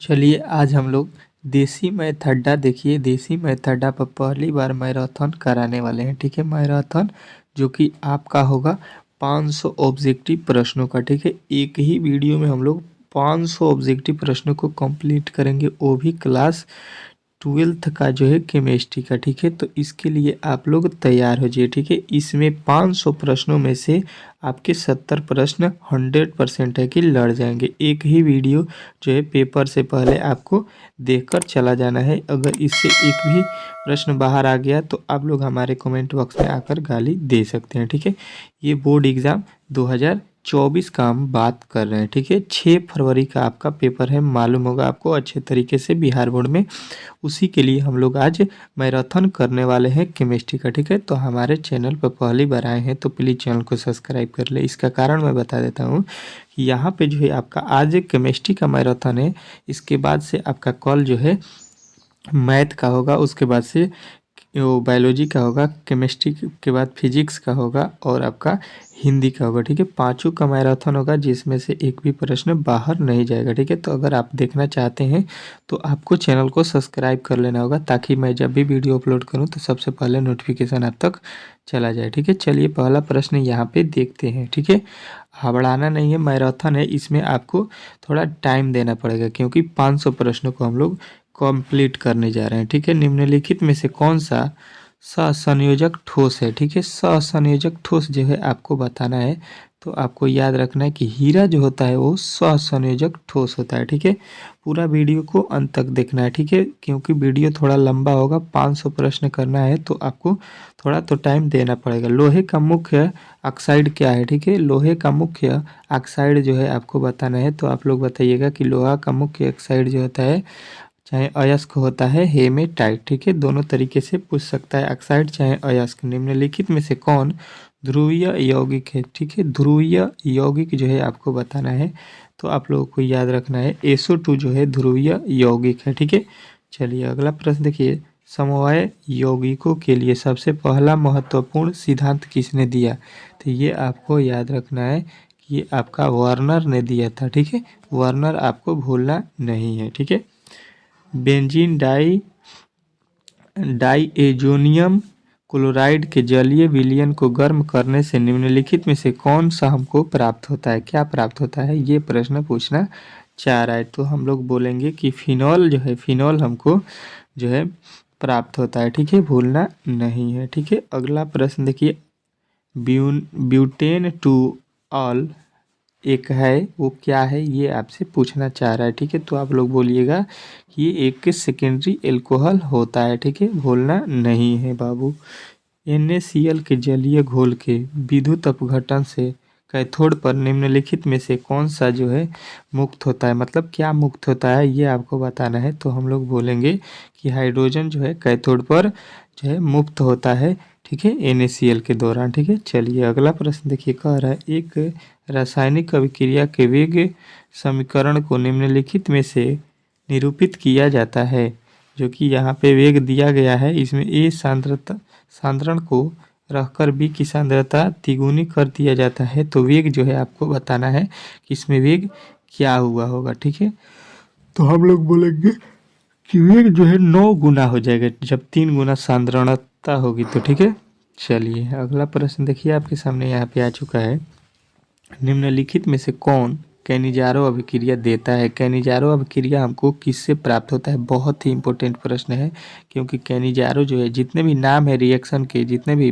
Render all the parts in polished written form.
चलिए आज हम लोग देसी मैथ अड्डा देखिए। देसी मैथ अड्डा पर पहली बार मैराथन कराने वाले हैं। ठीक है, मैराथन जो कि आपका होगा 500 ऑब्जेक्टिव प्रश्नों का। ठीक है, एक ही वीडियो में हम लोग 500 ऑब्जेक्टिव प्रश्नों को कंप्लीट करेंगे, वो भी क्लास 12th का जो है केमिस्ट्री का। ठीक है, तो इसके लिए आप लोग तैयार हो जाइए। ठीक है, इसमें 500 प्रश्नों में से आपके 70 प्रश्न 100% है कि लड़ जाएंगे। एक ही वीडियो जो है पेपर से पहले आपको देखकर चला जाना है। अगर इससे एक भी प्रश्न बाहर आ गया तो आप लोग हमारे कमेंट बॉक्स में आकर गाली दे सकते हैं। ठीक है, ये बोर्ड एग्ज़ाम 2024 का हम बात कर रहे हैं। ठीक है, 6 फरवरी का आपका पेपर है, मालूम होगा आपको अच्छे तरीके से बिहार बोर्ड में। उसी के लिए हम लोग आज मैराथन करने वाले हैं केमिस्ट्री का। ठीक है, तो हमारे चैनल पर पहली बार आए हैं तो प्लीज़ चैनल को सब्सक्राइब कर ले। इसका कारण मैं बता देता हूँ कि यहाँ पे जो है आपका आज एक केमिस्ट्री का मैराथन है। इसके बाद से आपका कल जो है मैथ का होगा, उसके बाद से वो बायोलॉजी का होगा, केमिस्ट्री के बाद फिजिक्स का होगा और आपका हिंदी का होगा। ठीक है, पांचों का मैराथन होगा जिसमें से एक भी प्रश्न बाहर नहीं जाएगा। ठीक है, तो अगर आप देखना चाहते हैं तो आपको चैनल को सब्सक्राइब कर लेना होगा ताकि मैं जब भी वीडियो अपलोड करूं तो सबसे पहले नोटिफिकेशन आप तक चला जाए। ठीक है, चलिए पहला प्रश्न यहाँ पे देखते हैं। ठीक है, घबराना नहीं है, मैराथन है, इसमें आपको थोड़ा टाइम देना पड़ेगा क्योंकि 500 प्रश्नों को हम लोग कंप्लीट करने जा रहे हैं। ठीक है, निम्नलिखित में से कौन सा सहसंयोजक ठोस है। ठीक है, सहसंयोजक ठोस जो है आपको बताना है। तो आपको याद रखना है कि हीरा जो होता है वो सहसंयोजक ठोस होता है। ठीक है, पूरा वीडियो को अंत तक देखना है। ठीक है, क्योंकि वीडियो थोड़ा लंबा होगा, 500 प्रश्न करना है तो आपको थोड़ा तो टाइम देना पड़ेगा। लोहे का मुख्य ऑक्साइड क्या है। ठीक है, लोहे का मुख्य ऑक्साइड जो है आपको बताना है। तो आप लोग बताइएगा कि लोहा का मुख्य ऑक्साइड जो होता है चाहे अयस्क होता है हेमेटाइट। ठीक है, दोनों तरीके से पूछ सकता है, ऑक्साइड चाहे अयस्क। निम्नलिखित में से कौन ध्रुवीय यौगिक है। ठीक है, ध्रुवीय यौगिक जो है आपको बताना है। तो आप लोगों को याद रखना है SO2 जो है ध्रुवीय यौगिक है। ठीक है, चलिए अगला प्रश्न देखिए। समवाय यौगिकों के लिए सबसे पहला महत्वपूर्ण सिद्धांत किसने दिया। तो ये आपको याद रखना है कि ये आपका वार्नर ने दिया था। ठीक है, वार्नर आपको भूलना नहीं है। ठीक है, बेंजीन डाईएजोनियम क्लोराइड के जलीय विलयन को गर्म करने से निम्नलिखित में से कौन सा हमको प्राप्त होता है। क्या प्राप्त होता है, ये प्रश्न पूछना चाह रहा है। तो हम लोग बोलेंगे कि फिनॉल जो है, फिनॉल हमको जो है प्राप्त होता है। ठीक है, भूलना नहीं है। ठीक है, अगला प्रश्न देखिए। ब्यूटेन टू ऑल एक है, वो क्या है ये आपसे पूछना चाह रहा है। ठीक है, तो आप लोग बोलिएगा कि ये एक सेकेंडरी एल्कोहल होता है। ठीक है, भूलना नहीं है बाबू। NaCl के जलीय घोल के विद्युत अपघटन से कैथोड पर निम्नलिखित में से कौन सा जो है मुक्त होता है। मतलब क्या मुक्त होता है ये आपको बताना है। तो हम लोग बोलेंगे कि हाइड्रोजन जो है कैथोड पर जो है मुक्त होता है। ठीक है, NaCl के दौरान। ठीक है, चलिए अगला प्रश्न देखिए। कह रहा है एक रासायनिक अभिक्रिया के वेग समीकरण को निम्नलिखित में से निरूपित किया जाता है। जो कि यहाँ पे वेग दिया गया है, इसमें A सांद्रण को रखकर B की सांद्रता तिगुनी कर दिया जाता है। तो वेग जो है आपको बताना है कि इसमें वेग क्या हुआ होगा। ठीक है, तो हम लोग बोलेंगे कि वेग जो है 9 गुना हो जाएगा जब 3 गुना सांद्रणता होगी तो। ठीक है, चलिए अगला प्रश्न देखिए आपके सामने यहाँ पे आ चुका है। निम्नलिखित में से कौन कैनिजारो अभिक्रिया देता है। कैनिजारो अभिक्रिया हमको किससे प्राप्त होता है। बहुत ही इंपॉर्टेंट प्रश्न है क्योंकि कैनिजारो जो है जितने भी नाम है रिएक्शन के, जितने भी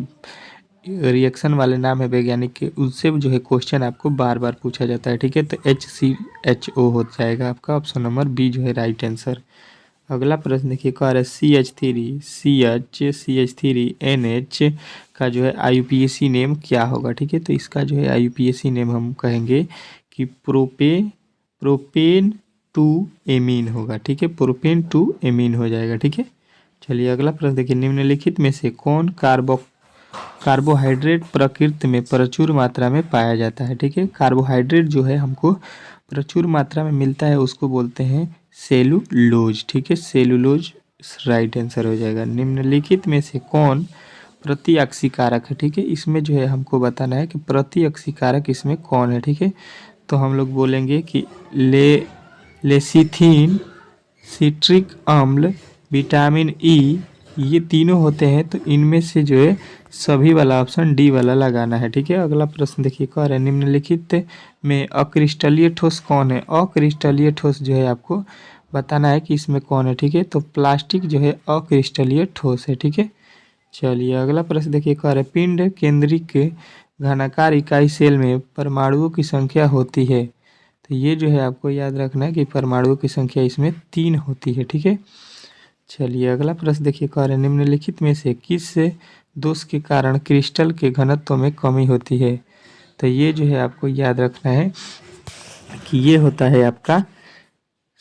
रिएक्शन वाले नाम है वैज्ञानिक के, उससे जो है क्वेश्चन आपको बार बार पूछा जाता है। ठीक है, तो HCHO हो जाएगा आपका ऑप्शन नंबर बी जो है राइट आंसर। अगला प्रश्न देखिए। कह रहा है CH3NH का जो है IUPAC नेम क्या होगा। ठीक है, तो इसका जो है IUPAC नेम हम कहेंगे कि प्रोपेन टू एमीन होगा। ठीक है, प्रोपेन टू एमीन हो जाएगा। ठीक है, चलिए अगला प्रश्न देखिए। निम्नलिखित में से कौन कार्बोहाइड्रेट प्रकृति में प्रचुर मात्रा में पाया जाता है। ठीक है, कार्बोहाइड्रेट जो है हमको प्रचुर मात्रा में मिलता है उसको बोलते हैं सेलुलोज। ठीक है, सेलुलोज राइट आंसर हो जाएगा। निम्नलिखित में से कौन प्रतिअक्सीकारक है। ठीक है, इसमें जो है हमको बताना है कि प्रतिअक्सीकारक इसमें कौन है। ठीक है, तो हम लोग बोलेंगे कि लेसिथीन सिट्रिक अम्ल, विटामिन ई, ये तीनों होते हैं। तो इनमें से जो है सभी वाला ऑप्शन डी वाला लगाना है। ठीक है, अगला प्रश्न देखिए कह रहा है निम्नलिखित में अक्रिस्टलीय ठोस कौन है। अक्रिस्टलीय ठोस जो है आपको बताना है कि इसमें कौन है। ठीक है, तो प्लास्टिक जो है अक्रिस्टलीय ठोस है। ठीक है, चलिए अगला प्रश्न देखिए कह रहा है पिंड केंद्रिक घनाकार इकाई सेल में परमाणुओं की संख्या होती है। तो ये जो है आपको याद रखना है कि परमाणुओं की संख्या इसमें 3 होती है। ठीक है, चलिए अगला प्रश्न देखिए कह रहे हैं निम्नलिखित में से किस दोष के कारण क्रिस्टल के घनत्व में कमी होती है। तो ये जो है आपको याद रखना है कि ये होता है आपका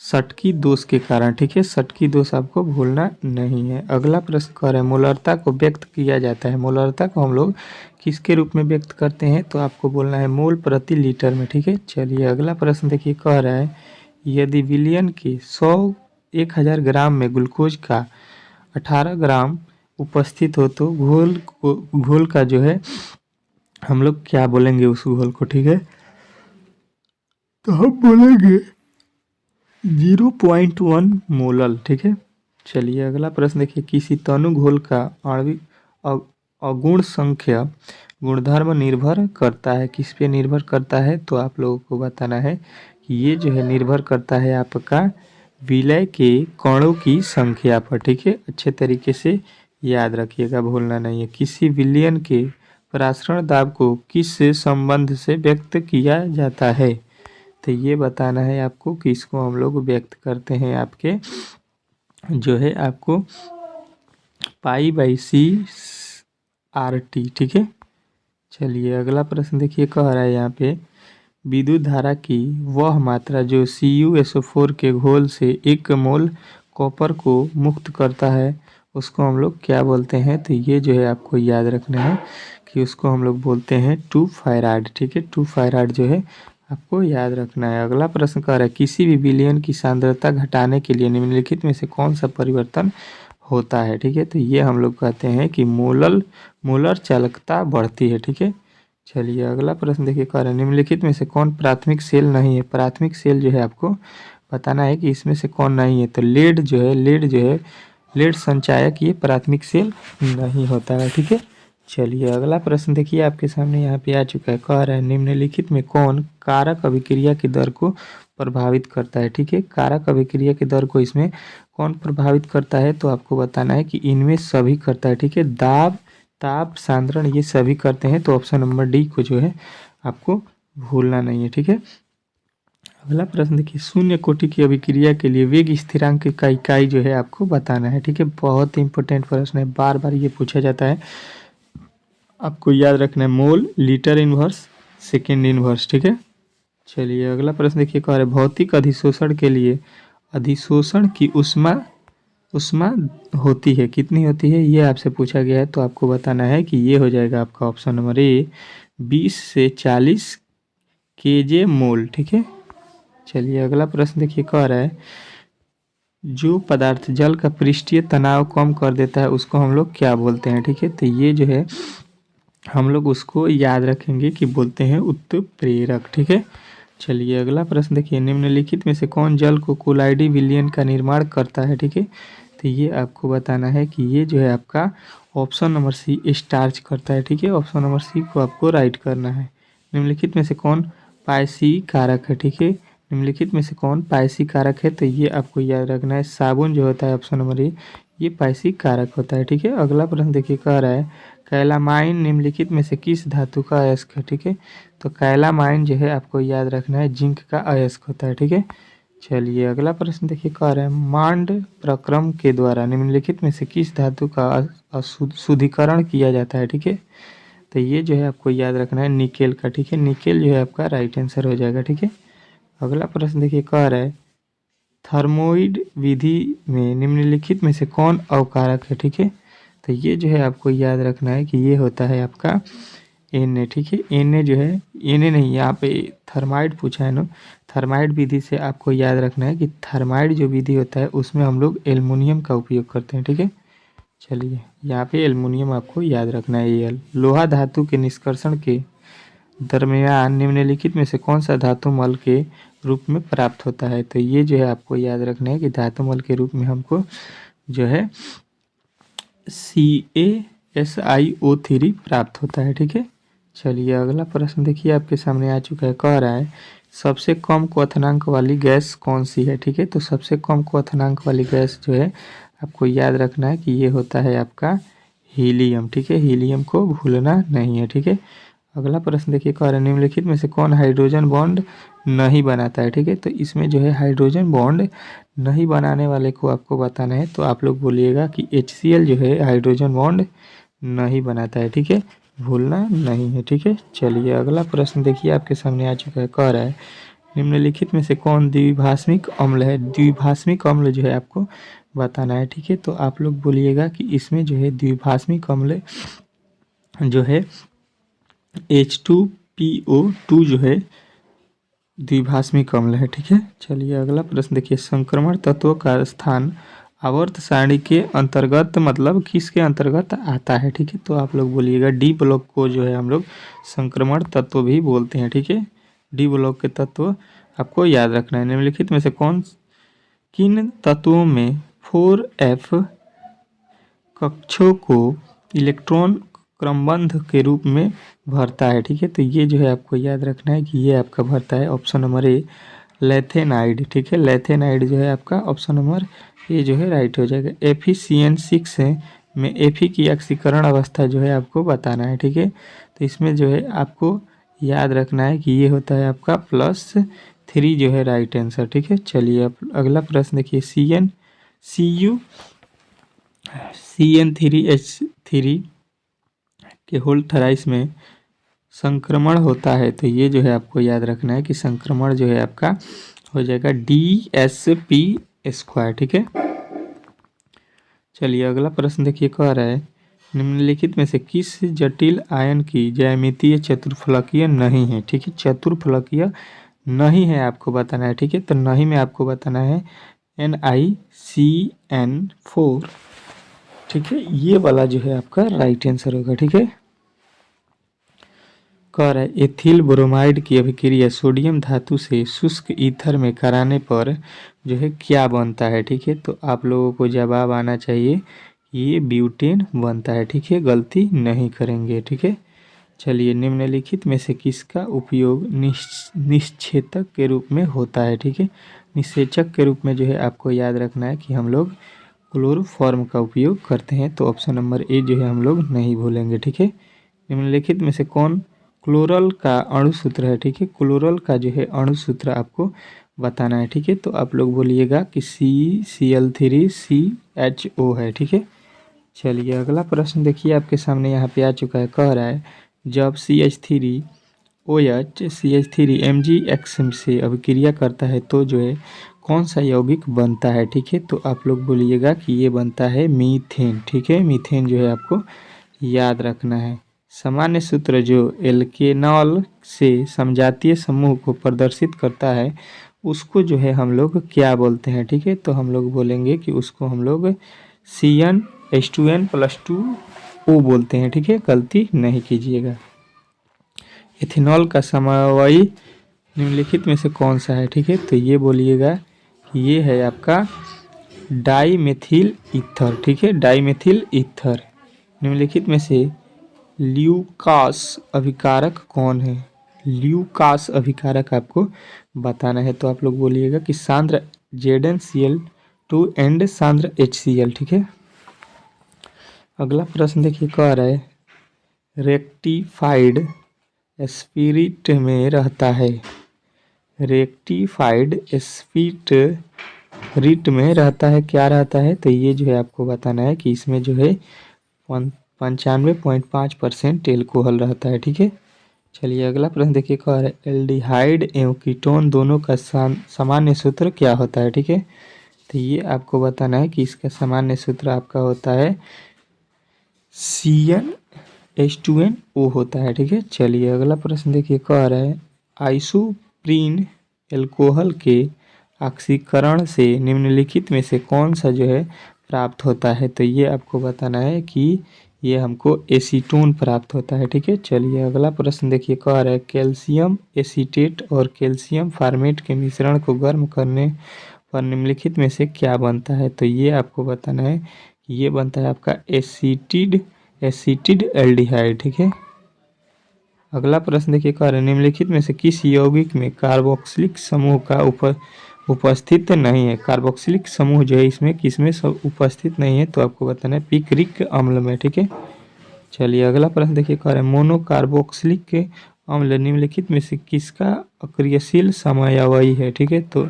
सटकी दोष के कारण। ठीक है, सटकी दोष आपको भूलना नहीं है। अगला प्रश्न कह रहे हैं मोलरता को व्यक्त किया जाता है। मोलरता को हम लोग किसके रूप में व्यक्त करते हैं, तो आपको बोलना है मोल प्रति लीटर में। ठीक है, चलिए अगला प्रश्न देखिए कह रहा है यदि विलियन के 1000 ग्राम में ग्लूकोज का 18 ग्राम उपस्थित हो तो घोल का जो है हम लोग क्या बोलेंगे उस घोल को। ठीक है, तो हम बोलेंगे 0.1 मोलल। ठीक है, चलिए अगला प्रश्न देखिए किसी तनु घोल का आणविक अगुण संख्या गुणधर्म निर्भर करता है, किस पे निर्भर करता है, तो आप लोगों को बताना है कि ये जो है निर्भर करता है आपका विलय के कणों की संख्या पर। ठीक है, अच्छे तरीके से याद रखिएगा, भूलना नहीं है। किसी विलयन के परासरण दाब को किस संबंध से व्यक्त किया जाता है, तो ये बताना है आपको कि इसको हम लोग व्यक्त करते हैं आपके जो है आपको π/c/RT। ठीक है, चलिए अगला प्रश्न देखिए कह रहा है यहाँ पे विद्युत धारा की वह मात्रा जो CuSO4 के घोल से 1 मोल कॉपर को मुक्त करता है उसको हम लोग क्या बोलते हैं, तो ये जो है आपको याद रखना है कि उसको हम लोग बोलते हैं 2 फाराड। ठीक है, 2 फाराड जो है आपको याद रखना है। अगला प्रश्न कह रहा है किसी भी विलयन की सांद्रता घटाने के लिए निम्नलिखित में से कौन सा परिवर्तन होता है। ठीक है, तो ये हम लोग कहते हैं कि मोलर चालकता बढ़ती है। ठीक है, चलिए अगला प्रश्न देखिए कह रहा है निम्नलिखित में से कौन प्राथमिक सेल नहीं है। प्राथमिक सेल जो है आपको बताना है कि इसमें से कौन नहीं है, तो लेड संचायक ये प्राथमिक सेल नहीं होता है। ठीक है, चलिए अगला प्रश्न देखिए आपके सामने यहाँ पे आ चुका है। कह रहा है निम्नलिखित में कौन कारक अभिक्रिया की दर को प्रभावित करता है। ठीक है, कारक अभिक्रिया की दर को इसमें कौन प्रभावित करता है, तो आपको बताना है कि इनमें सभी करता है। ठीक है, दाब, ताप, सांद्रण ये सभी करते हैं। तो ऑप्शन नंबर डी को जो है आपको भूलना नहीं है। ठीक है, अगला प्रश्न देखिए शून्य कोटि की अभिक्रिया के लिए वेग स्थिरांक का इकाई जो है आपको बताना है। ठीक है, बहुत इंपॉर्टेंट प्रश्न है, बार बार ये पूछा जाता है, आपको याद रखना है मोल, लीटर इनवर्स, सेकेंड इनवर्स। ठीक है, चलिए अगला प्रश्न देखिए कह रहे भौतिक अधिशोषण के लिए अधिशोषण की उष्मा होती है, कितनी होती है ये आपसे पूछा गया है। तो आपको बताना है कि ये हो जाएगा आपका ऑप्शन नंबर ए 20 से 40 केजे मोल। ठीक है, चलिए अगला प्रश्न देखिए कह रहा है जो पदार्थ जल का पृष्ठीय तनाव कम कर देता है उसको हम लोग क्या बोलते हैं। ठीक है, तो ये जो है हम लोग उसको याद रखेंगे कि बोलते हैं उत्प्रेरक। ठीक है, चलिए अगला प्रश्न देखिए निम्नलिखित में से कौन जल को कोलाइडी विलयन का निर्माण करता है। ठीक है, तो ये आपको बताना है कि ये जो है आपका ऑप्शन नंबर सी स्टार्च करता है। ठीक है, ऑप्शन नंबर सी को आपको राइट करना है। निम्नलिखित में से कौन पायसी कारक है। ठीक है, निम्नलिखित में से कौन पायसी कारक है, तो ये आपको याद रखना है साबुन जो होता है ऑप्शन नंबर ए ये पायसी कारक होता है। ठीक है, अगला प्रश्न देखिए कह रहा है कैलामाइन निम्नलिखित में से किस धातु का अयस्क है। ठीक है, तो कैलामाइन जो है आपको याद रखना है जिंक का अयस्क होता है। ठीक है, चलिए अगला प्रश्न देखिए कह रहा है मांड प्रक्रम के द्वारा निम्नलिखित में से किस धातु का शुद्धिकरण किया जाता है। ठीक है, तो ये जो है आपको याद रखना है निकेल का। ठीक है, निकेल जो है आपका राइट आंसर हो जाएगा। ठीक है, अगला प्रश्न देखिए कह रहा है थर्मोइड विधि में निम्नलिखित में से कौन अवकारक है। ठीक है, तो ये जो है आपको याद रखना है कि ये होता है आपका Na। ठीक है, Na जो है Na नहीं, यहाँ पे थर्माइड पूछा है ना, थर्माइड विधि से आपको याद रखना है कि थर्माइड जो विधि होता है उसमें हम लोग एल्युमिनियम का उपयोग करते हैं। ठीक है, चलिए यहाँ पे एल्युमिनियम आपको याद रखना है Al। लोहा धातु के निष्कर्षण के दरमियान निम्नलिखित में से कौन सा धातु मल के रूप में प्राप्त होता है। तो ये जो है आपको याद रखना है कि धातुमल के रूप में हमको जो है CaSiO3 प्राप्त होता है। ठीक है, चलिए अगला प्रश्न देखिए आपके सामने आ चुका है। कह रहा है सबसे कम क्वथनांक वाली गैस कौन सी है। ठीक है, तो सबसे कम क्वथनांक वाली गैस जो है आपको याद रखना है कि ये होता है आपका हीलियम। ठीक है, हीलियम को भूलना नहीं है। ठीक है, अगला प्रश्न देखिए। कह रहा है निम्नलिखित में से कौन हाइड्रोजन बॉन्ड नहीं बनाता है। ठीक है, तो इसमें जो है हाइड्रोजन बॉन्ड नहीं बनाने वाले को आपको बताना है। तो आप लोग बोलिएगा कि HCl जो है हाइड्रोजन बॉन्ड नहीं बनाता है। ठीक है, भूलना नहीं है। ठीक है, चलिए अगला प्रश्न देखिए आपके सामने आ चुका है। कह रहा है निम्नलिखित में से कौन द्विभाषिक अम्ल है। द्विभाषिक अम्ल जो है आपको बताना है। ठीक है, तो आप लोग बोलिएगा कि इसमें जो है द्विभाषिक अम्ल जो है H2PO2 जो है द्विभाषिक अम्ल है। ठीक है, चलिए अगला प्रश्न देखिए। संक्रमण तत्वों का स्थान आवर्त सारणी के अंतर्गत मतलब किसके अंतर्गत आता है। ठीक है, तो आप लोग बोलिएगा डी ब्लॉक को जो है हम लोग संक्रमण तत्व भी बोलते हैं। ठीक है, डी ब्लॉक के तत्व आपको याद रखना है। निम्नलिखित में से किन तत्वों में 4f कक्षों को इलेक्ट्रॉन क्रमबद्ध के रूप में भरता है। ठीक है, तो ये जो है आपको याद रखना है कि ये आपका भरता है ऑप्शन नंबर ए लेथेनाइड। ठीक है, लेथेनाइड जो है आपका ऑप्शन नंबर ए जो है राइट हो जाएगा। Fe6 में Fe की ऑक्सीकरण अवस्था जो है आपको बताना है। ठीक है, तो इसमें जो है आपको याद रखना है कि ये होता है आपका +3 जो है राइट आंसर। ठीक है, चलिए अब अगला प्रश्न देखिए। CN3H3 के होल थराइस में संक्रमण होता है। तो ये जो है आपको याद रखना है कि संक्रमण जो है आपका हो जाएगा DsP²। ठीक है, चलिए अगला प्रश्न देखिए। कह रहा है निम्नलिखित में से किस जटिल आयन की ज्यामितीय चतुर्फलकीय नहीं है। ठीक है, चतुर्फलकीय नहीं है आपको बताना है। ठीक है, तो नहीं में आपको बताना है NiCN4। ठीक है, ये वाला जो है आपका राइट आंसर होगा। ठीक है, कह रहा है एथिल ब्रोमाइड की अभिक्रिया सोडियम धातु से शुष्क ईथर में कराने पर जो है क्या बनता है। ठीक है, तो आप लोगों को जवाब आना चाहिए ये ब्यूटेन बनता है। ठीक है, गलती नहीं करेंगे। ठीक है, चलिए निम्नलिखित में से किसका उपयोग निश्चेतक के रूप में होता है। ठीक है, निषेचक के रूप में जो है आपको याद रखना है कि हम लोग क्लोरोफॉर्म का उपयोग करते हैं। तो ऑप्शन नंबर ए जो है हम लोग नहीं भूलेंगे। ठीक है, निम्नलिखित में से कौन क्लोरल का अणुसूत्र है। ठीक है, क्लोरल का जो है अणुसूत्र आपको बताना है। ठीक है, तो आप लोग बोलिएगा कि CCl3CHO है। ठीक है, चलिए अगला प्रश्न देखिए आपके सामने यहाँ पे आ चुका है। कह रहा है जब CH3OH CH3MgX से अभिक्रिया करता है तो जो है कौन सा यौगिक बनता है। ठीक है, तो आप लोग बोलिएगा कि ये बनता है मीथेन। ठीक है, मीथेन जो है आपको याद रखना है। सामान्य सूत्र जो एल्केनॉल से समजातीय समूह को प्रदर्शित करता है उसको जो है हम लोग क्या बोलते हैं। ठीक है, तो हम लोग बोलेंगे कि उसको हम लोग CnH2n+2O बोलते हैं। ठीक है, गलती नहीं कीजिएगा। इथेनॉल का समवायी निम्नलिखित में से कौन सा है। ठीक है, तो ये बोलिएगा कि ये है आपका डाईमेथिल ईथर। ठीक है, डाईमेथिल ईथर। निम्नलिखित में से ल्यूकास अभिकारक कौन है। ल्यूकास अभिकारक आपको बताना है। तो आप लोग बोलिएगा कि सांद्र ZnCl2 एंड सांद्र HCl। ठीक है, अगला प्रश्न देखिए। कह रहा है रेक्टिफाइड स्पिरिट में रहता है। रेक्टिफाइड स्पिरिट में रहता है, क्या रहता है। तो ये जो है आपको बताना है कि इसमें जो है 95.5% एल्कोहल रहता है। ठीक है, चलिए अगला प्रश्न देखिए। कह रहा है एल्डिहाइड एवं कीटोन दोनों का सामान्य सूत्र क्या होता है। ठीक है, तो ये आपको बताना है कि इसका सामान्य सूत्र आपका होता है CnH2nO होता है। ठीक है, चलिए अगला प्रश्न देखिए। कह रहा है आइसोप्रीन एल्कोहल के ऑक्सीकरण से निम्नलिखित में से कौन सा जो है प्राप्त होता है। तो ये आपको बताना है कि ये हमको एसीटोन प्राप्त होता है। ठीक है, चलिए अगला प्रश्न देखिए, कह रहा है कैल्शियम एसीटेट और कैल्शियम फार्मेट के मिश्रण को गर्म करने पर निम्नलिखित में से क्या बनता है। तो ये आपको बताना है कि ये बनता है आपका एसिटिड एल्डिहाइड। ठीक है, अगला प्रश्न देखिए, कह रहे हैं निम्नलिखित में से किस यौगिक में कार्बोक्सिलिक समूह का उपस्थित नहीं है। कार्बोक्सिलिक समूह जो है इसमें किसमें सब उपस्थित नहीं है, तो आपको बताना है पिक्रिक अम्ल में। ठीक है, चलिए अगला प्रश्न देखिए, कह रहे हैं मोनोकार्बोक्सिलिक अम्ल निम्नलिखित में से किसका अक्रियशील समयावयी है। ठीक है, तो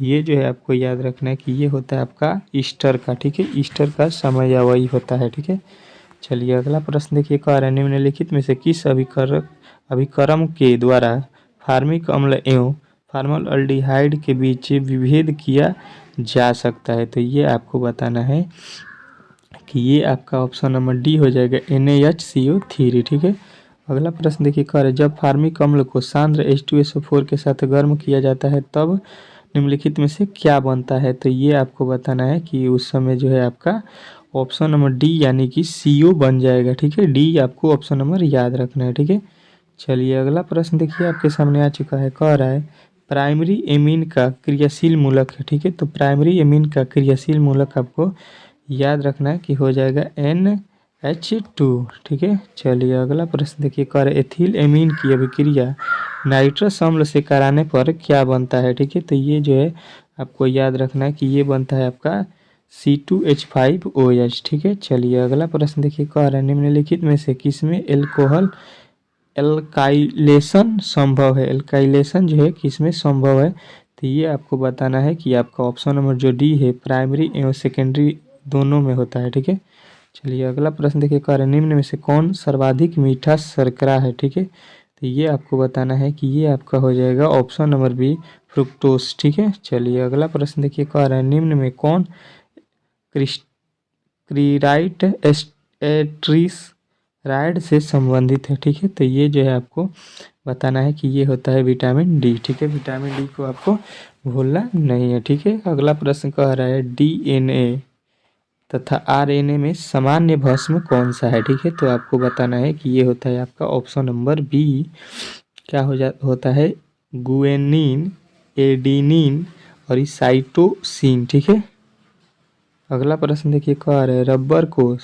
ये जो है आपको याद रखना है कि ये होता है आपका ईस्टर का। ठीक है, ईस्टर का समयावयी होता है। ठीक है, चलिए अगला प्रश्न देखिए, कह रहा है निम्नलिखित में से किस अभिकर्म के द्वारा फार्मिक अम्ल एवं फॉर्मलडिहाइड के बीच विभेद किया जा सकता है। तो ये आपको बताना है कि ये आपका ऑप्शन नंबर डी हो जाएगा, NaHCO3। ठीक है, अगला प्रश्न देखिए, कह रहा है जब फार्मिक अम्ल को सांद्र H2SO4 के साथ गर्म किया जाता है तब निम्नलिखित में से क्या बनता है। तो ये आपको बताना है कि उस समय जो है आपका ऑप्शन नंबर डी यानी कि CO बन जाएगा। ठीक है, डी आपको ऑप्शन नंबर याद रखना है। ठीक है, चलिए अगला प्रश्न देखिए आपके सामने आ चुका है, कह रहा है प्राइमरी एमीन का क्रियाशील मूलक है। ठीक है, तो प्राइमरी एमीन का क्रियाशील मूलक आपको याद रखना है कि हो जाएगा NH2। ठीक है, चलिए अगला प्रश्न देखिए, कह रहा है एथिल एमीन की अभिक्रिया नाइट्रस अम्ल से कराने पर क्या बनता है। ठीक है, तो ये जो है आपको याद रखना है कि ये बनता है आपका C2H5OH। ठीक है, चलिए अगला प्रश्न देखिए, कह रहा है निम्नलिखित में से किसमें एल्कोहल एल्काइलेशन संभव है। एल्काइलेशन जो है किसमें संभव है, तो ये आपको बताना है कि आपका ऑप्शन नंबर जो डी है प्राइमरी एवं सेकेंडरी दोनों में होता है। ठीक है, चलिए अगला प्रश्न देखिए, कह रहे हैं निम्न में से कौन सर्वाधिक मीठा शर्करा है। ठीक है, तो ये आपको बताना है कि ये आपका हो जाएगा ऑप्शन नंबर बी फ्रुक्टोज। ठीक है, चलिए अगला प्रश्न देखिए, कह रहे हैं निम्न में कौन क्रीराइट एस्ट्रिस राइड से संबंधित है। ठीक है, तो ये जो है आपको बताना है कि ये होता है विटामिन डी। ठीक है, विटामिन डी को आपको भूलना नहीं है। ठीक है, अगला प्रश्न कह रहा है DNA तथा RNA में सामान्य भस्म कौन सा है। ठीक है, तो आपको बताना है कि ये होता है आपका ऑप्शन नंबर बी क्या होता है गुएनिन, एडिनिन और साइटोसिन। ठीक है, अगला प्रश्न देखिए, कह रहा है रबर को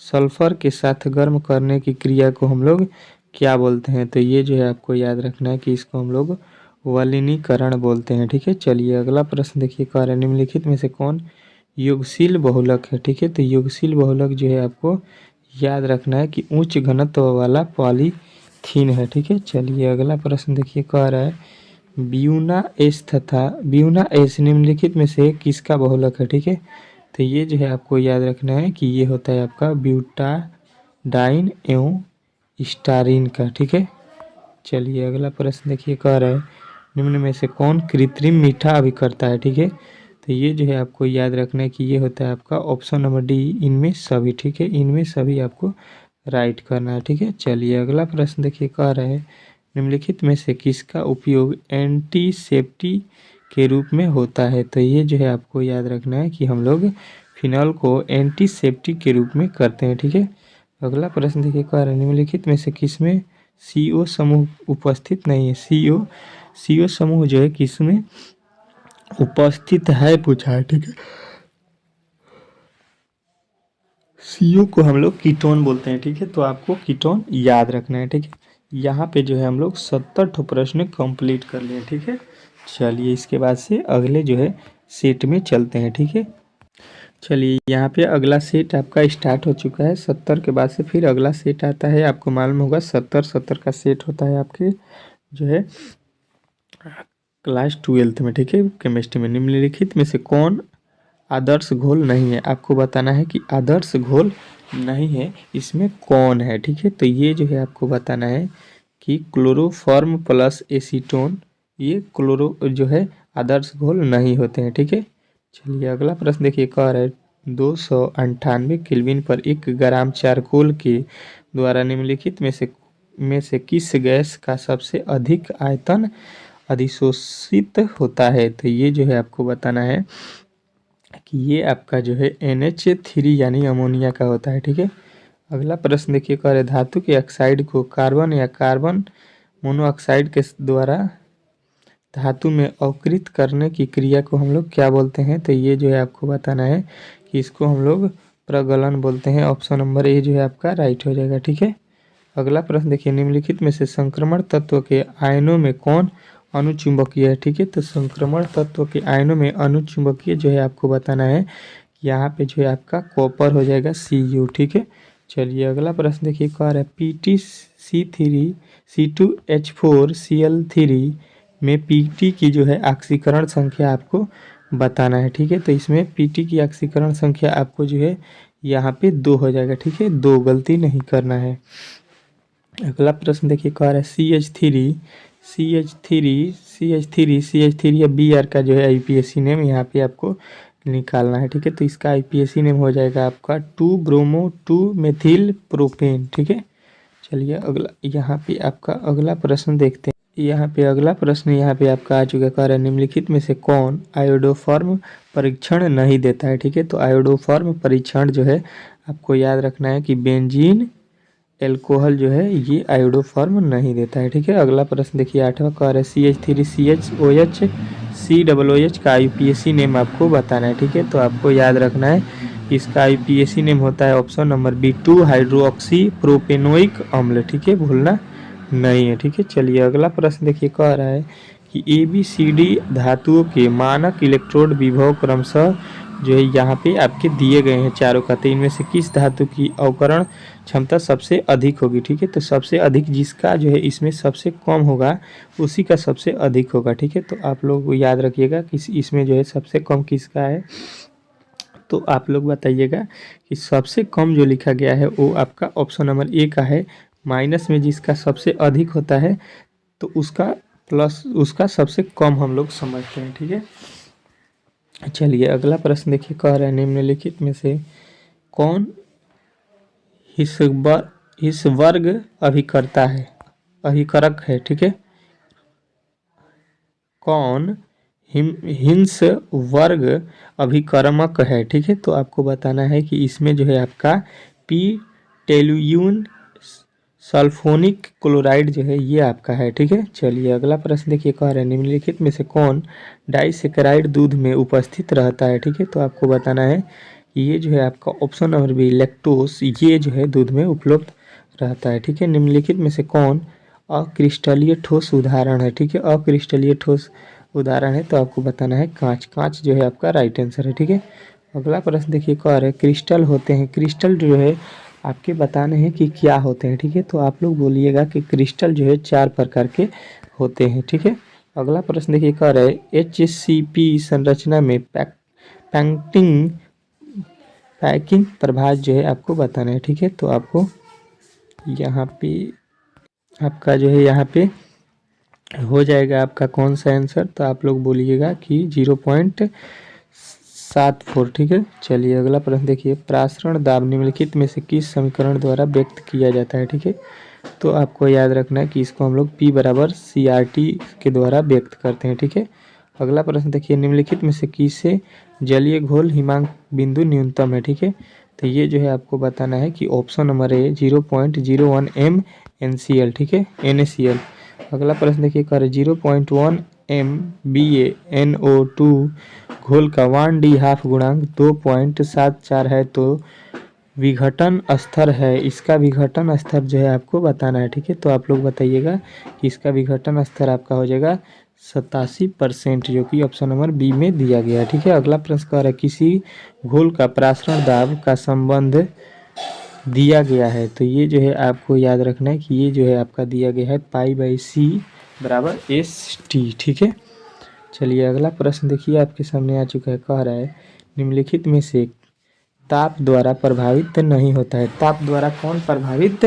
सल्फर के साथ गर्म करने की क्रिया को हम लोग क्या बोलते हैं। तो ये जो है आपको याद रखना है कि इसको हम लोग वलीनीकरण बोलते हैं। ठीक है, चलिए अगला प्रश्न देखिए, कह रहा है निम्नलिखित में से कौन युगशील बहुलक है। ठीक है, तो युगशील बहुलक जो है आपको याद रखना है कि उच्च घनत्व वाला पॉलीथीन है। ठीक है, चलिए अगला प्रश्न देखिए, कह रहा है ब्यूना एस निम्नलिखित में से किसका बहुलक है। ठीक है, तो ये जो है आपको याद रखना है कि ये होता है आपका ब्यूटाडाइन एवं स्टारीन का। ठीक है, चलिए अगला प्रश्न देखिए, कह रहा है निम्न में से कौन कृत्रिम मीठा अभिकर्ता है। ठीक है, तो ये जो है आपको याद रखना है कि ये होता है आपका ऑप्शन नंबर डी इनमें सभी। ठीक है, इनमें सभी आपको राइट करना है। ठीक है, चलिए अगला प्रश्न देखिए, कह रहा है निम्नलिखित में से किसका उपयोग एंटीसेप्टिक के रूप में होता है। तो ये जो है आपको याद रखना है कि हम लोग फिनॉल को एंटीसेप्टिक के रूप में करते हैं। ठीक है, अगला प्रश्न देखिए, कह रहा है निम्नलिखित में से किसमें CO समूह उपस्थित नहीं है। CO समूह जो है किसमें उपस्थित है पूछा है। ठीक है, CO को हम लोग कीटोन बोलते हैं। ठीक है, तो आपको कीटोन याद रखना है। ठीक है, यहाँ पे जो है हम लोग 70 प्रश्न कंप्लीट कर लिए। ठीक है, चलिए इसके बाद से अगले जो है सेट में चलते हैं। ठीक है, चलिए यहाँ पे अगला सेट आपका स्टार्ट हो चुका है। 70 के बाद से फिर अगला सेट आता है, आपको मालूम होगा 70 का सेट होता है आपके जो है क्लास 12th में। ठीक है, केमिस्ट्री में निम्नलिखित में से कौन आदर्श घोल नहीं है। आपको बताना है कि आदर्श घोल नहीं है इसमें कौन है। ठीक है, तो ये जो है आपको बताना है कि क्लोरोफॉर्म प्लस एसीटोन ये क्लोरो जो है आदर्श घोल नहीं होते हैं। ठीक है, चलिए अगला प्रश्न देखिए, कह रहा है 298 केल्विन पर 1 ग्राम चारकोल के द्वारा निम्नलिखित में से किस गैस का सबसे अधिक आयतन अधिशोषित होता है। तो ये जो है आपको बताना है कि ये आपका जो है NH3 यानी अमोनिया का होता है। ठीक है, अगला प्रश्न देखिए, कह रहे धातु के ऑक्साइड को कार्बन या कार्बन मोनोऑक्साइड के द्वारा धातु में अवकृत करने की क्रिया को हम लोग क्या बोलते हैं। तो ये जो है आपको बताना है कि इसको हम लोग प्रगलन बोलते हैं। ऑप्शन नंबर ए जो है आपका राइट हो जाएगा। ठीक है, अगला प्रश्न देखिए, निम्नलिखित में से संक्रमण तत्व के आयनों में कौन अनुचुंबकीय है। ठीक है, तो संक्रमण तत्व के आयनों में अनुचुंबकीय जो है आपको बताना है, यहाँ पे जो है आपका कॉपर हो जाएगा Cu। ठीक है, चलिए अगला प्रश्न देखिए, कह रहा है PtC3C2H4Cl3 में Pt की जो है ऑक्सीकरण संख्या आपको बताना है। ठीक है, तो इसमें Pt की ऑक्सीकरण संख्या आपको जो है यहाँ पे 2 हो जाएगा। ठीक है, 2 गलती नहीं करना है। अगला प्रश्न देखिए, कह रहा है CH3 या Br का जो है आईपीएसी नेम यहाँ पे आपको निकालना है। ठीक है, तो इसका आईपीएसी नेम हो जाएगा आपका 2-ब्रोमो-2-मेथिल-प्रोपेन। ठीक है, चलिए अगला यहाँ पे आपका अगला प्रश्न देखते हैं। यहाँ पे अगला प्रश्न यहाँ पे आपका आ चुका है, कह रहा है निम्नलिखित में से कौन आयोडोफॉर्म परीक्षण नहीं देता है। ठीक है, तो आयोडोफॉर्म परीक्षण जो है आपको याद रखना है कि बेंजीन एल्कोहल जो है ये आयोडोफॉर्म नहीं देता है। ठीक है, अगला प्रश्न देखिए 8वां, कह रहा है CH3CHOH COOH का आईपीएसी नेम आपको बताना है। ठीक है, तो आपको याद रखना है इसका आईपीएसी नेम होता है option number B 2 hydroxy propanoic अम्ल। ठीक है, भूलना नहीं है। ठीक है, चलिए अगला प्रश्न देखिए, कह रहा है कि ABCD धातुओं के मानक इलेक्ट्रोड विभव क्रमशः जो है यहाँ पे आपके दिए गए हैं चारों का, तो इनमें से किस धातु की अवकरण क्षमता सबसे अधिक होगी। ठीक है, तो सबसे अधिक जिसका जो है इसमें सबसे कम होगा उसी का सबसे अधिक होगा। ठीक है, तो आप लोग याद रखिएगा कि इसमें जो है सबसे कम किसका है, तो आप लोग बताइएगा कि सबसे कम जो लिखा गया है वो आपका ऑप्शन नंबर ए का है। माइनस में जिसका सबसे अधिक होता है तो उसका प्लस उसका सबसे कम हम लोग समझते हैं। ठीक है, चलिए अगला प्रश्न देखिए, कह रहा है निम्नलिखित में से कौन इस वर्ग अभिकर्ता है अभिकारक है। ठीक है, कौन हिंस वर्ग अभिकर्मक है। ठीक है, तो आपको बताना है कि इसमें जो है आपका पी टेलुयून सल्फोनिक क्लोराइड जो है ये आपका है। ठीक है, चलिए अगला प्रश्न देखिए, कह रहे हैं निम्नलिखित में से कौन डाइसेकेराइड दूध में उपस्थित रहता है। ठीक है, तो आपको बताना है कि ये जो है आपका ऑप्शन नंबर बी लैक्टोस ये जो है दूध में उपलब्ध रहता है। ठीक है, निम्नलिखित में से कौन अक्रिस्टलीय ठोस उदाहरण है। ठीक है, अक्रिस्टलीय ठोस उदाहरण है तो आपको बताना है कांच। कांच जो है आपका राइट आंसर है। ठीक है, अगला प्रश्न देखिए, कह रहे हैं क्रिस्टल होते हैं। क्रिस्टल जो है आपके बताने हैं कि क्या होते हैं। ठीक है, तो आप लोग बोलिएगा कि क्रिस्टल जो है 4 प्रकार के होते हैं। ठीक है, अगला प्रश्न देखिए, कह रहे हैं HCP संरचना में पैकिंग प्रभाव जो है आपको बताना है। ठीक है, तो आपको यहाँ पे आपका जो है यहाँ पे हो जाएगा आपका कौन सा आंसर, तो आप लोग बोलिएगा कि 0.74। ठीक है, चलिए अगला प्रश्न देखिए, प्रासरण दाब निम्नलिखित में से किस समीकरण द्वारा व्यक्त किया जाता है। ठीक है, तो आपको याद रखना है कि इसको हम लोग P बराबर CRT के द्वारा व्यक्त करते हैं। ठीक है, अगला प्रश्न देखिए, निम्नलिखित में से किसे जलीय घोल हिमांक बिंदु न्यूनतम है। ठीक है, तो ये जो है आपको बताना है कि ऑप्शन नंबर ए 0.01 MnCl। ठीक है, NaCl। अगला प्रश्न देखिए, कर 0.1 MbNO2 घोल का 1D हाफ गुणांक 2.74 है तो विघटन स्तर है, इसका विघटन स्तर जो है आपको बताना है। ठीक है, तो आप लोग बताइएगा कि इसका विघटन स्तर आपका हो जाएगा 87%, जो कि ऑप्शन नंबर बी में दिया गया है। ठीक है, अगला प्रश्न कह रहा है किसी घोल का प्रासरण दाब का संबंध दिया गया है, तो ये जो है आपको याद रखना है कि ये जो है आपका दिया गया है π/c बराबर ST। ठीक है, चलिए अगला प्रश्न देखिए आपके सामने आ चुका है, कह रहा है निम्नलिखित में से ताप द्वारा प्रभावित नहीं होता है। ताप द्वारा कौन प्रभावित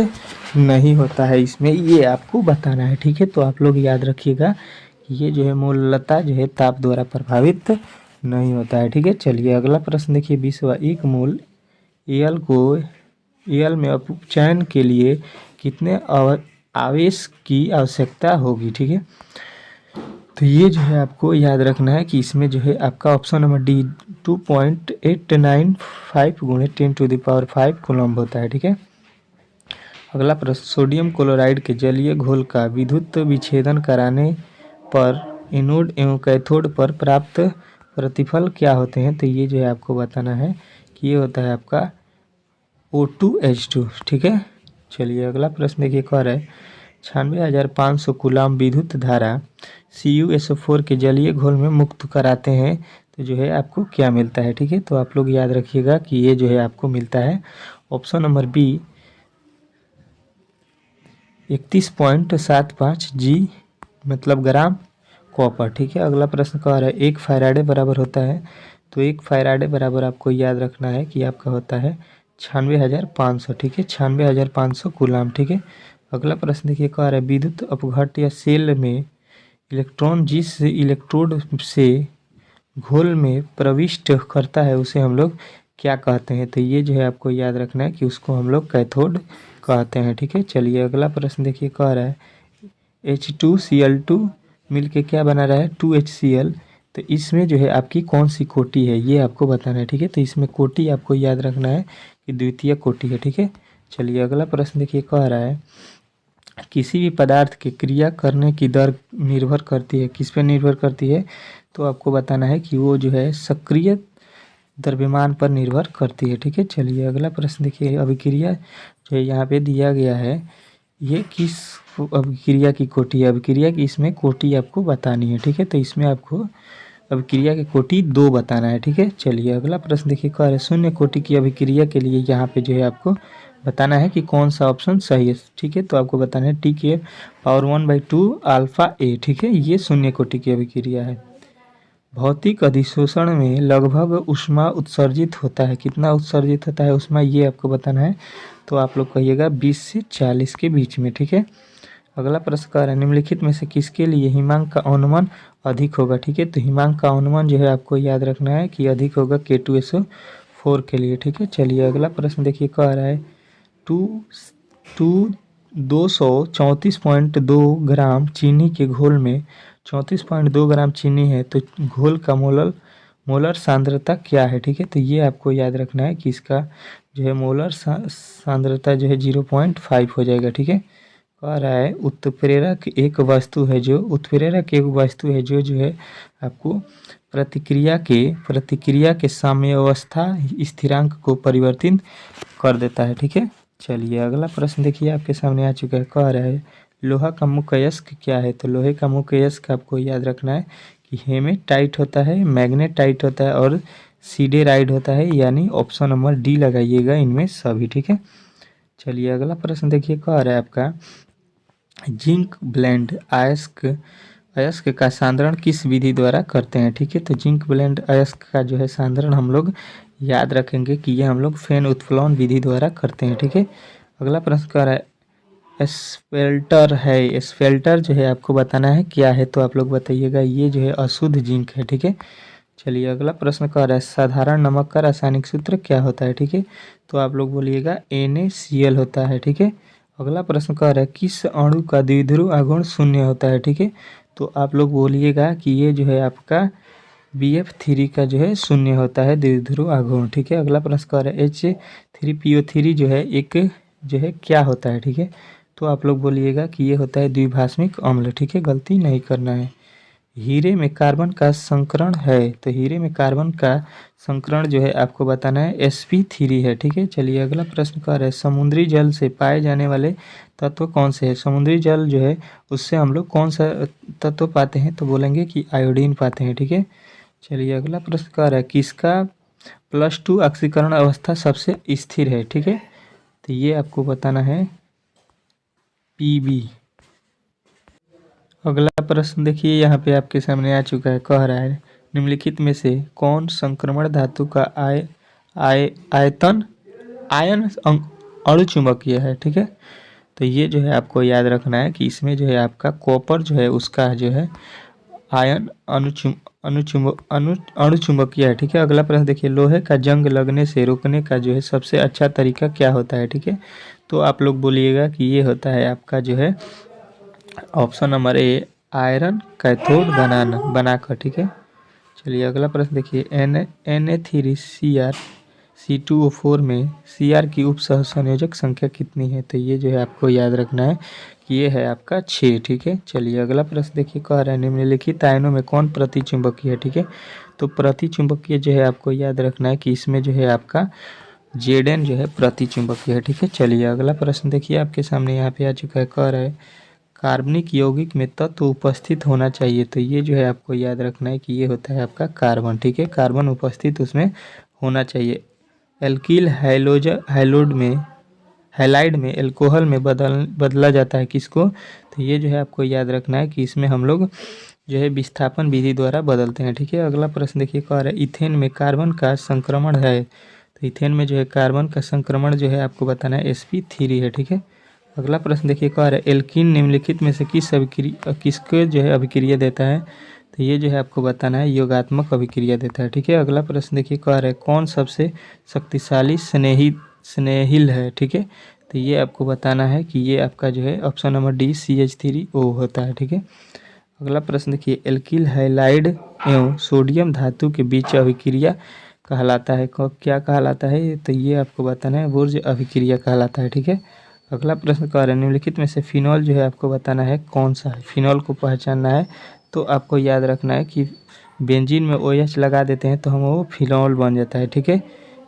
नहीं होता है इसमें ये आपको बताना है। ठीक है, तो आप लोग याद रखिएगा कि ये जो है मूलतः जो है ताप द्वारा प्रभावित नहीं होता है। ठीक है, चलिए अगला प्रश्न देखिए, 1 मोल एल में अपचयन के लिए कितने आवेश की आवश्यकता होगी। ठीक है, तो ये जो है आपको याद रखना है कि इसमें जो है आपका ऑप्शन नंबर डी 2.895 × 10⁵ कूलम्ब होता है। ठीक है, अगला प्रश्न, सोडियम क्लोराइड के जलीय घोल का विद्युत विच्छेदन कराने पर एनोड एवं कैथोड पर प्राप्त प्रतिफल क्या होते हैं? तो ये जो है आपको बताना है कि ये होता है आपका O2H2, ठीक है। चलिए अगला प्रश्न देखिए, कह रहा है 96,500 कूलाम विद्युत धारा CuSO4 के जलीय घोल में मुक्त कराते हैं तो जो है आपको क्या मिलता है? ठीक है, तो आप लोग याद रखिएगा कि ये जो है आपको मिलता है ऑप्शन नंबर बी 31.75 G मतलब ग्राम कॉपर, ठीक है। अगला प्रश्न कह रहा है 1 फैराडे बराबर होता है, तो 1 फैराडे बराबर आपको याद रखना है कि आपका होता है 96,500, ठीक है, 96,500 कूलाम, ठीक है। अगला प्रश्न देखिए, कह रहा है विद्युत अपघट्ट या सेल में इलेक्ट्रॉन जिस इलेक्ट्रोड से घोल में प्रविष्ट करता है उसे हम लोग क्या कहते हैं? तो ये जो है आपको याद रखना है कि उसको हम लोग कैथोड कहते हैं, ठीक है। चलिए अगला प्रश्न देखिए, कह रहा है H2Cl2 मिल के क्या बना रहा है? 2HCl, तो इसमें जो है आपकी कौन सी कोटि है ये आपको बताना है, ठीक है। तो इसमें कोटि आपको याद रखना है कि द्वितीय कोटि है, ठीक है। चलिए अगला प्रश्न देखिए, कह रहा है किसी भी पदार्थ के क्रिया करने की दर निर्भर करती है, किस पे निर्भर करती है? तो आपको बताना है कि वो जो है सक्रिय द्रव्यमान पर निर्भर करती है, ठीक है। चलिए अगला प्रश्न देखिए, अभिक्रिया जो है यहाँ पे दिया गया है, ये किस अभिक्रिया की कोटि है? अभिक्रिया की इसमें कोटि आपको बतानी है, ठीक है। तो इसमें आपको अभिक्रिया की कोटि 2 बताना है, ठीक है। चलिए अगला प्रश्न देखिए, कह रहे शून्य कोटि की अभिक्रिया के लिए यहाँ पे जो है आपको बताना है कि कौन सा ऑप्शन सही है, ठीक है। तो आपको बताना है Tk पावर 1/2 अल्फा A, ठीक है, ये शून्य कोटि की अभिक्रिया है। भौतिक अधिशोषण में लगभग ऊष्मा उत्सर्जित होता है, कितना उत्सर्जित होता है ऊष्मा ये आपको बताना है। तो आप लोग कहिएगा 20 से 40 के बीच में, ठीक है। अगला प्रश्न कह रहा है निम्नलिखित में से किसके लिए हिमांक का अनुमान अधिक होगा? ठीक है, तो हिमांक का अनुमान जो है आपको याद रखना है कि अधिक होगा K2SO4 के लिए, ठीक है। चलिए अगला प्रश्न देखिए, कह रहा है 234.2 ग्राम चीनी के घोल में 34.2 ग्राम चीनी है, तो घोल का मोलर सांद्रता क्या है? ठीक है, तो ये आपको याद रखना है कि इसका जो है मोलर सांद्रता जो है 0.5 हो जाएगा, ठीक है। कह रहा है उत्प्रेरक एक वस्तु है जो है आपको प्रतिक्रिया के साम्यावस्था स्थिरांक को परिवर्तित कर देता है, ठीक है। चलिए अगला प्रश्न देखिए आपके सामने आ चुका है, कह रहा है लोहा का मुख्य अयस्क क्या है? तो लोहे का मुख्य अयस्क आपको याद रखना है कि हेमेटाइट होता है, मैग्नेटाइट होता है और सीडेराइड होता है, यानी ऑप्शन नंबर डी लगाइएगा इनमें सभी, ठीक है। चलिए अगला प्रश्न देखिए, कह रहा है आपका जिंक ब्लेंड अयस्क का सांद्रण किस विधि द्वारा करते हैं? ठीक है, तो जिंक ब्लेंड अयस्क का जो है सांद्रण हम लोग याद रखेंगे कि ये हम लोग फेन उत्प्लवन विधि द्वारा करते हैं, ठीक है। अगला प्रश्न कह रहा है एस्फेल्टर जो है आपको बताना है क्या है, तो आप लोग बताइएगा ये जो है अशुद्ध जिंक है, ठीक है। चलिए अगला प्रश्न कह रहा है साधारण नमक का रासायनिक सूत्र क्या होता है? ठीक है, तो आप लोग बोलिएगा NaCl होता है, ठीक है। अगला प्रश्न कह रहा है किस अणु का द्विध्रुव आघूर्ण शून्य होता है? ठीक है, तो आप लोग बोलिएगा कि ये जो है आपका BF3 का जो है शून्य होता है द्विध्रुव आघूर्ण, ठीक है। अगला प्रश्न कह रहा है H3PO3 जो है एक जो है क्या होता है? ठीक है, तो आप लोग बोलिएगा कि ये होता है द्विभाषमिक अम्ल, ठीक है, गलती नहीं करना है। हीरे में कार्बन का संकरण है, तो हीरे में कार्बन का संकरण जो है आपको बताना है sp3 है, ठीक है। चलिए अगला प्रश्न कर रहे हैं समुद्री जल से पाए जाने वाले तत्व कौन से हैं? समुद्री जल जो है उससे हम लोग कौन सा तत्व पाते हैं? तो बोलेंगे कि आयोडीन पाते हैं, ठीक है। चलिए अगला प्रश्न कर रहा है किसका +2 ऑक्सीकरण अवस्था सबसे स्थिर है? ठीक है, तो ये आपको बताना है Pb। अगला प्रश्न देखिए यहाँ पे आपके सामने आ चुका है, कह रहा है निम्नलिखित में से कौन संक्रमण धातु का आयन अणुचुंबकीय है? ठीक है, तो ये जो है आपको याद रखना है कि इसमें जो है आपका कॉपर जो है उसका जो है आयन अणुचुंबकीय है, ठीक है। अगला प्रश्न देखिए लोहे का जंग लगने से रोकने का जो है सबसे अच्छा तरीका क्या होता है? ठीक है, तो आप लोग बोलिएगा कि ये होता है आपका जो है option number A iron cathode बनाकर, ठीक है। चलिए अगला प्रश्न देखिए Na3Cr C2O4 में Cr की उप सहसंयोजक संख्या कितनी है? तो ये जो है आपको याद रखना है कि ये है आपका 6। ठीक है, चलिए अगला प्रश्न देखिए, कह रहा है निम्नलिखित आयनों में कौन प्रतिचुंबकीय है? ठीक है, तो प्रतिचुंबकीय जो है आपको याद रखना है कि इसमें जो है आपका Zn जो है प्रतिचुंबकीय है। ठीक है, चलिए अगला प्रश्न देखिए आपके सामने यहाँ पे आ चुका है, कह रहा है कार्बनिक यौगिक में तत्व उपस्थित होना चाहिए। तो ये जो है आपको याद रखना है कि ये होता है आपका कार्बन। ठीक है, कार्बन उपस्थित उसमें होना चाहिए। एल्किल हैलाइड में एल्कोहल में बदला जाता है किसको? तो ये जो है आपको याद रखना है कि इसमें हम लोग जो है विस्थापन विधि द्वारा बदलते हैं। ठीक है, अगला प्रश्न देखिए, कह रहा है इथेन में कार्बन का संक्रमण है। तो इथेन में जो है कार्बन का संक्रमण जो है आपको बताना है sp3 है। ठीक है, अगला प्रश्न देखिए, कह रहा है एल्कीन निम्नलिखित में से किसको जो है अभिक्रिया देता है? तो ये जो है आपको बताना है योगात्मक अभिक्रिया देता है। ठीक है, अगला प्रश्न देखिए, कह रहा है कौन सबसे शक्तिशाली स्नेहिल है? ठीक है, तो ये आपको बताना है कि ये आपका जो है ऑप्शन नंबर डी CH3O होता है। ठीक है, अगला प्रश्न देखिए, एल्किल हैलाइड एवं सोडियम धातु के बीच अभिक्रिया कहलाता है, क्या कहलाता है? तो ये आपको बताना है बुर्ज अभिक्रिया कहलाता है। ठीक है, अगला प्रश्न कह रहा है निम्नलिखित में से फिनॉल जो है आपको बताना है कौन सा है? फिनॉल को पहचानना है तो आपको याद रखना है कि बेंजीन में OH लगा देते हैं तो हम वो फिनॉल बन जाता है। ठीक है,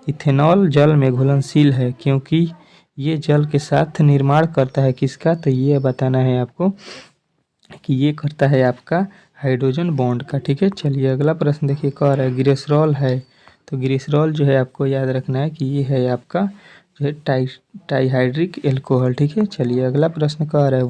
इथेनॉल जल में घुलनशील है क्योंकि ये जल के साथ निर्माण करता है किसका? तो ये बताना है आपको कि ये करता है आपका हाइड्रोजन बॉन्ड का। ठीक है, चलिए अगला प्रश्न देखिए, कह रहा है ग्लिसरॉल है। तो ग्लिसरॉल जो है आपको याद रखना है कि ये है आपका जो है टाइहाइड्रिक एल्कोहल। ठीक है, चलिए अगला प्रश्न कह रहा है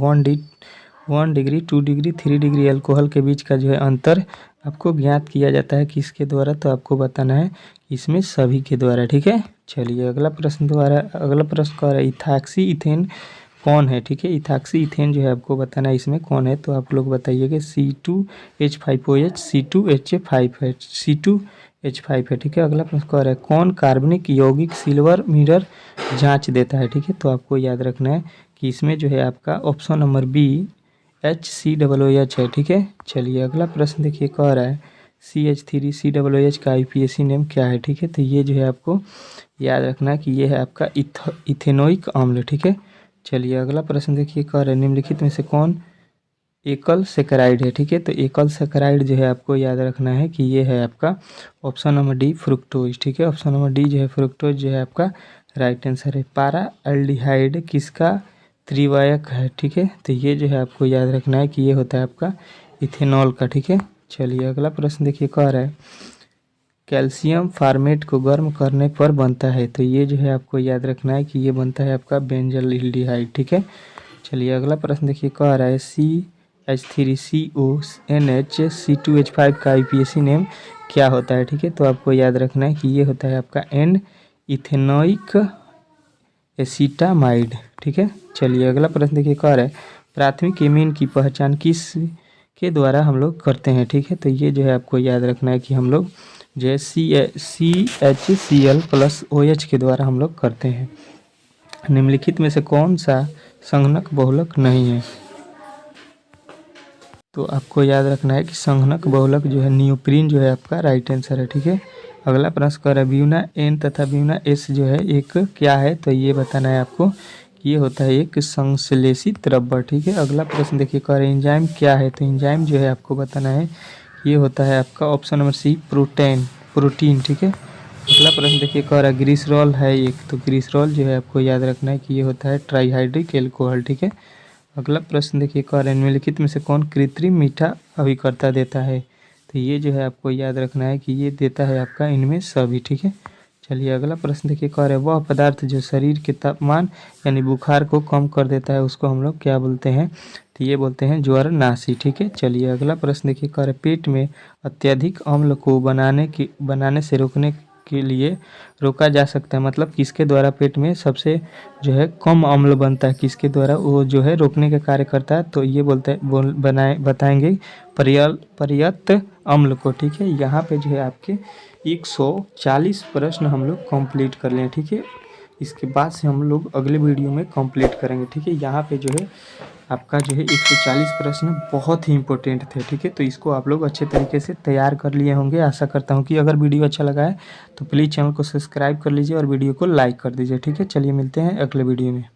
1 डिग्री 2 डिग्री 3 डिग्री एल्कोहल के बीच का जो है अंतर आपको ज्ञात किया जाता है किसके द्वारा? तो आपको बताना है इसमें सभी के द्वारा। ठीक है, चलिए अगला प्रश्न कह रहा है इथाक्सी इथेन कौन है? ठीक है, इथाक्सी इथेन जो है आपको बताना है इसमें कौन है? तो आप लोग बताइएगा C2H5OH C2H5 है, C2H5 है। ठीक है, अगला प्रश्न कह रहा है कौन कार्बनिक यौगिक सिल्वर मिरर जांच देता है? ठीक है, तो आपको याद रखना है कि इसमें जो है आपका ऑप्शन नंबर बी HCOOH है। ठीक है, चलिए अगला प्रश्न देखिए, कह रहा है CH3COOH का IUPAC नेम क्या है? ठीक है, तो ये जो है आपको याद रखना है कि ये है आपका इथेनोइक अम्ल। ठीक है, चलिए अगला प्रश्न देखिए, कह रहे हैं निम्नलिखित में से कौन एकल सेकेराइड है? ठीक है, तो एकल सेकेराइड जो है आपको याद रखना है कि ये है आपका ऑप्शन नंबर डी फ्रुक्टोज। ठीक है, ऑप्शन नंबर डी जो है फ्रुक्टोज जो है आपका राइट आंसर है। पारा एल्डिहाइड किसका त्रिवायक है? ठीक है, तो ये जो है आपको याद रखना है कि ये होता है आपका इथेनॉल का। ठीक है, चलिए अगला प्रश्न देखिए, कह रहा है कैल्शियम फार्मेट को गर्म करने पर बनता है। तो ये जो है आपको याद रखना है कि ये बनता है आपका बेंजल्डिहाइड। ठीक है, चलिए अगला प्रश्न देखिए, कह रहा है CH3CONH C2H5 का IUPAC नेम क्या होता है? ठीक है, तो आपको याद रखना है कि ये होता है आपका N इथेनोइक एसीटामाइड। ठीक है, चलिए अगला प्रश्न देखिए, कह रहा है प्राथमिक एमीन की पहचान किस के द्वारा हम लोग करते हैं? ठीक है, तो ये जो है आपको याद रखना है कि हम लोग जो है CHCl+OH के द्वारा हम लोग करते हैं। निम्नलिखित में से कौन सा संघनक बहुलक नहीं है? तो आपको याद रखना है कि संघनक बहुलक जो है नियोप्रीन जो है आपका राइट आंसर है। ठीक है, अगला प्रश्न कर ब्यूना N तथा ब्यूना S जो है एक क्या है? तो ये बताना है आपको कि ये होता है एक संश्लेषित रबर। ठीक है, अगला प्रश्न देखिए, कह रहे एंजाइम क्या है? तो एंजाइम जो है आपको बताना है ये होता है आपका ऑप्शन नंबर सी प्रोटीन। ठीक है, अगला प्रश्न देखिए, कह रहा है ग्लिसरॉल है एक। तो ग्लिसरॉल जो है आपको याद रखना है कि ये होता है ट्राइहाइड्रिक एल्कोहल। ठीक है, अगला प्रश्न देखिए, कह रहे हैं निम्नलिखित में से कौन कृत्रिम मीठा अभिकर्ता देता है? तो ये जो है आपको याद रखना है कि ये देता है आपका इनमें सभी। ठीक है, चलिए अगला प्रश्न देखिए, कह रहे हैं वह पदार्थ जो शरीर के तापमान यानी बुखार को कम कर देता है उसको हम लोग क्या बोलते हैं? तो ये बोलते हैं ज्वरनाशी। ठीक है, चलिए अगला प्रश्न देखिए, कह रहे पेट में अत्यधिक अम्ल को बनाने से रोकने के लिए रोका जा सकता है, मतलब किसके द्वारा पेट में सबसे जो है कम अम्ल बनता है, किसके द्वारा वो जो है रोकने का कार्य करता है? तो ये बताएंगे पर्याप्त अम्ल को। ठीक है, यहाँ पे जो है आपके 140 प्रश्न हम लोग कंप्लीट कर लें। ठीक है, इसके बाद से हम लोग अगले वीडियो में कंप्लीट करेंगे। ठीक है, यहाँ पे जो है आपका जो है 140 प्रश्न बहुत ही इंपॉर्टेंट थे। ठीक है, तो इसको आप लोग अच्छे तरीके से तैयार कर लिए होंगे। आशा करता हूँ कि अगर वीडियो अच्छा लगा है तो प्लीज़ चैनल को सब्सक्राइब कर लीजिए और वीडियो को लाइक कर दीजिए। ठीक है, चलिए मिलते हैं अगले वीडियो में।